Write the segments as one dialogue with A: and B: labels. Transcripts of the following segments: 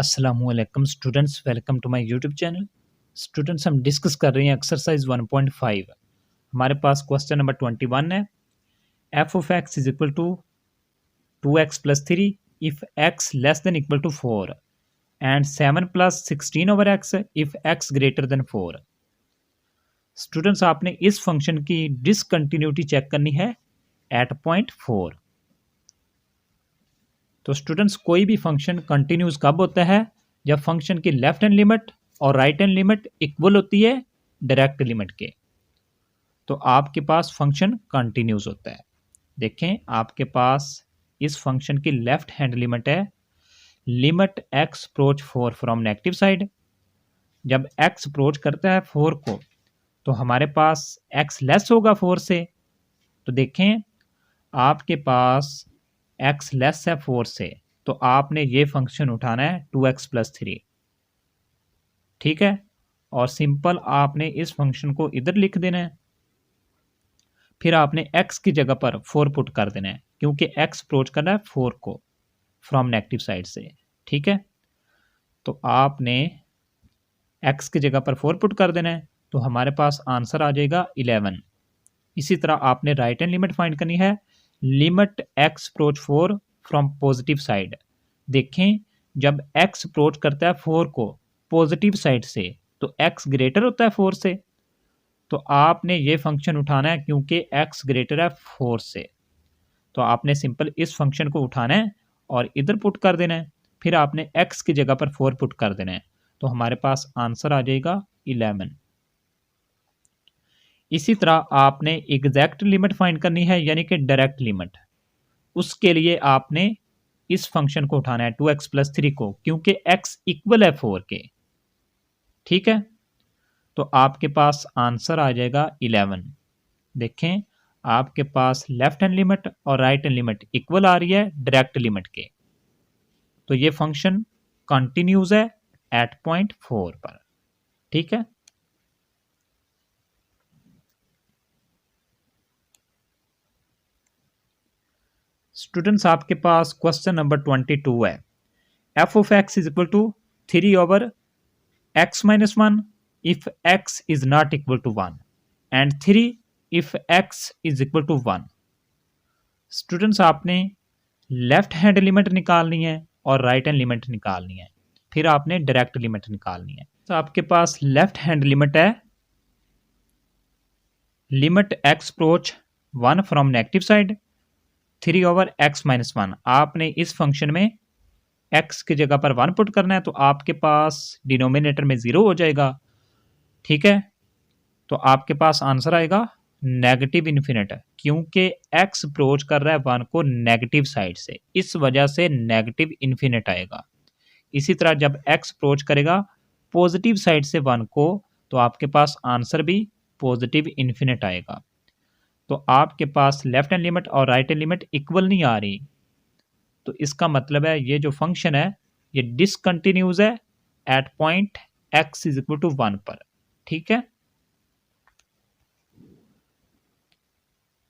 A: अस्सलामुअलैकुम students, welcome to my YouTube channel. Students, हम discuss कर रहे हैं एक्सरसाइज 1.5। हमारे पास क्वेश्चन नंबर 21 है। F of x is equal to 2x plus 3 if x less than equal to 4 and 7 plus 16 over x if x greater than 4। Students, आपने इस function की discontinuity check करनी है एट पॉइंट 4। तो students, कोई भी function continuous कब होता है? जब फंक्शन की लेफ्ट हैंड लिमिट और राइट हैंड लिमिट इक्वल होती है डायरेक्ट लिमिट के, तो आपके पास फंक्शन कंटिन्यूस होता है। देखें, आपके पास इस फंक्शन की लेफ्ट हैंड लिमिट है limit x approach 4 from negative side. जब एक्स अप्रोच करता है 4 को, तो हमारे पास एक्स लेस होगा 4 से। तो देखें, आपके पास एक्स लेस है 4 से, तो आपने ये फंक्शन उठाना है 2x प्लस 3। ठीक है, और सिंपल आपने इस फंक्शन को इधर लिख देना है। फिर आपने x की जगह पर 4 पुट कर देना है, क्योंकि x अप्रोच करना है 4 को फ्रॉम नेगेटिव साइड से। ठीक है, तो आपने x की जगह पर 4 पुट कर देना है, तो हमारे पास आंसर आ जाएगा 11। इसी तरह आपने राइट हैंड लिमिट फाइंड करनी है limit x approach 4 from positive side. देखें, जब x अप्रोच करता है 4 को पॉजिटिव साइड से, तो x ग्रेटर होता है 4 से। तो आपने ये फंक्शन उठाना है क्योंकि x ग्रेटर है 4 से। तो आपने सिंपल इस फंक्शन को उठाना है और इधर पुट कर देना है। फिर आपने x की जगह पर 4 पुट कर देना है, तो हमारे पास आंसर आ जाएगा 11। इसी तरह आपने एग्जैक्ट लिमिट फाइंड करनी है, यानी कि डायरेक्ट लिमिट। उसके लिए आपने इस फंक्शन को उठाना है 2x प्लस 3 को, क्योंकि x इक्वल है 4 के। ठीक है, तो आपके पास आंसर आ जाएगा 11। देखें, आपके पास लेफ्ट हैंड लिमिट और राइट हैंड लिमिट इक्वल आ रही है डायरेक्ट लिमिट के, तो ये फंक्शन कंटिन्यूज है एट पॉइंट 4 पर। ठीक है, स्टूडेंट्स, आपके पास क्वेश्चन नंबर 22 है। F of x is equal to 3 over x minus 1 if x is not equal to 1 and 3 if x is equal to 1। Students, आपने लेफ्ट हैंड लिमिट निकालनी है और राइट हैंड लिमिट निकालनी है, फिर आपने डायरेक्ट लिमिट निकालनी है। तो आपके पास लेफ्ट हैंड लिमिट है limit x approach 1 from negative side 3 over x minus 1। आपने इस फंक्शन में x की जगह पर 1 पुट करना है, तो आपके पास डिनोमिनेटर में 0 हो जाएगा। ठीक है, तो आपके पास आंसर आएगा नेगेटिव इन्फिनिट, क्योंकि x अप्रोच कर रहा है 1 को नेगेटिव साइड से, इस वजह से नेगेटिव इन्फिनिट आएगा। इसी तरह जब x अप्रोच करेगा पॉजिटिव साइड से 1 को, तो आपके पास आंसर भी पॉजिटिव इन्फिनिट आएगा। तो आपके पास लेफ्ट हैंड लिमिट और राइट हैंड लिमिट इक्वल नहीं आ रही, तो इसका मतलब है ये जो फंक्शन है ये डिसकंटिन्यूज है at point x is equal to 1 पर। ठीक है,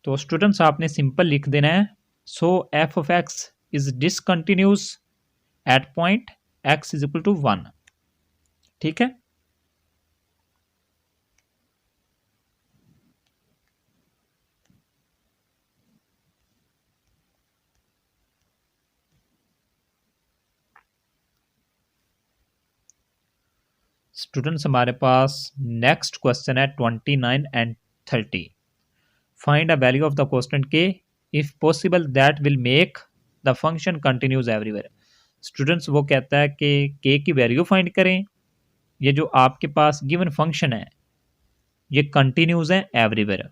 A: तो स्टूडेंट्स, आपने सिंपल लिख देना है so f of x is discontinuous at point x is equal to 1। ठीक है, स्टूडेंट्स, हमारे पास नेक्स्ट क्वेश्चन है 29 and 30। Find a value of the constant k if possible that will make the function continues everywhere. Students, वो कहता है कि k की value find करें। ये जो आपके पास गिवन फंक्शन है ये कंटिन्यूज है एवरीवेयर।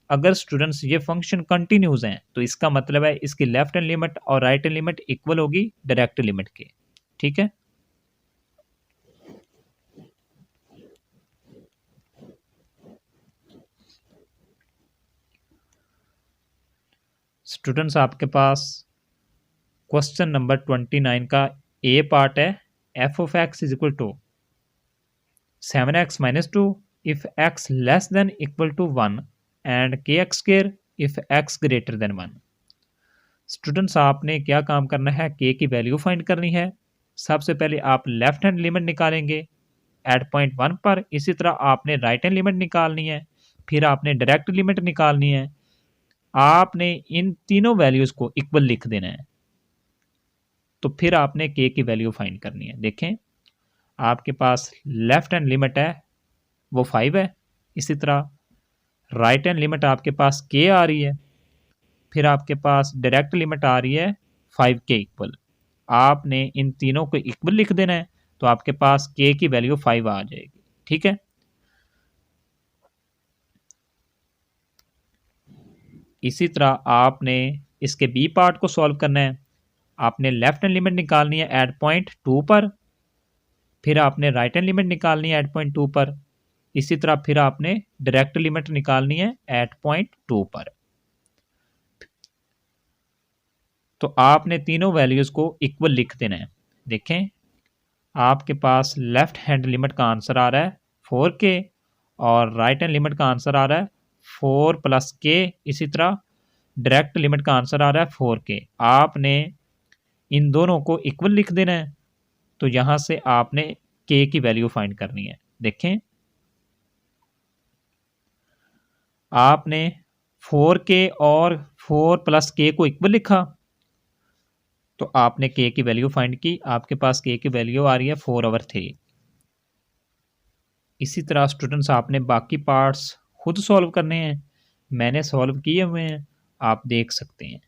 A: अगर स्टूडेंट्स ये फंक्शन कंटिन्यूज हैं, तो इसका मतलब है इसकी लेफ्ट हैंड लिमिट और राइट हैंड लिमिट इक्वल होगी डायरेक्ट लिमिट के। ठीक है, स्टूडेंट्स, आपके पास क्वेश्चन नंबर 29 का ए पार्ट है f of x is equal to 7x minus 2 if x less than equal to 1 and के एक्स स्क्र if x greater than 1। Students, आपने क्या काम करना है, के की वैल्यू फाइंड करनी है सबसे पहले आप लेफ्ट हैंड लिमिट निकालेंगे एट पॉइंट 1 पर, इसी तरह आपने राइट हैंड लिमिट निकालनी है, फिर आपने डायरेक्ट लिमिट निकालनी है। आपने इन तीनों वैल्यूज़ को इक्वल लिख देना है, तो फिर आपने के की वैल्यू फाइंड करनी है। देखें, आपके पास लेफ्ट हैंड लिमिट है वो 5 है, इसी तरह राइट हैंड लिमिट आपके पास के आ रही है, फिर आपके पास डायरेक्ट लिमिट आ रही है 5 के इक्वल। आपने इन तीनों को इक्वल लिख देना है, तो आपके पास के की वैल्यू 5 आ जाएगी। ठीक है, इसी तरह आपने इसके बी पार्ट को सॉल्व करना है। आपने लेफ्ट हैंड लिमिट निकालनी है एट पॉइंट 2 पर, फिर आपने राइट हैंड लिमिट निकालनी है एट पॉइंट 2 पर, इसी तरह फिर आपने डायरेक्ट लिमिट निकालनी है एट पॉइंट 2 पर। तो आपने तीनों वैल्यूज़ को इक्वल लिख देना है। देखें, आपके पास लेफ्ट हैंड लिमिट का आंसर आ रहा है 4k और राइट हैंड लिमिट का आंसर आ रहा है 4 प्लस के, इसी तरह डायरेक्ट लिमिट का आंसर आ रहा है 4k। आपने इन दोनों को इक्वल लिख देना है, तो यहाँ से आपने के की वैल्यू फाइंड करनी है। देखें, आपने 4k और 4 प्लस के को इक्वल लिखा, तो आपने के की वैल्यू फाइंड की, आपके पास के की वैल्यू आ रही है 4/3। इसी तरह स्टूडेंट्स आपने बाकी पार्ट्स खुद सॉल्व करने हैं, मैंने सॉल्व किए हुए हैं, आप देख सकते हैं।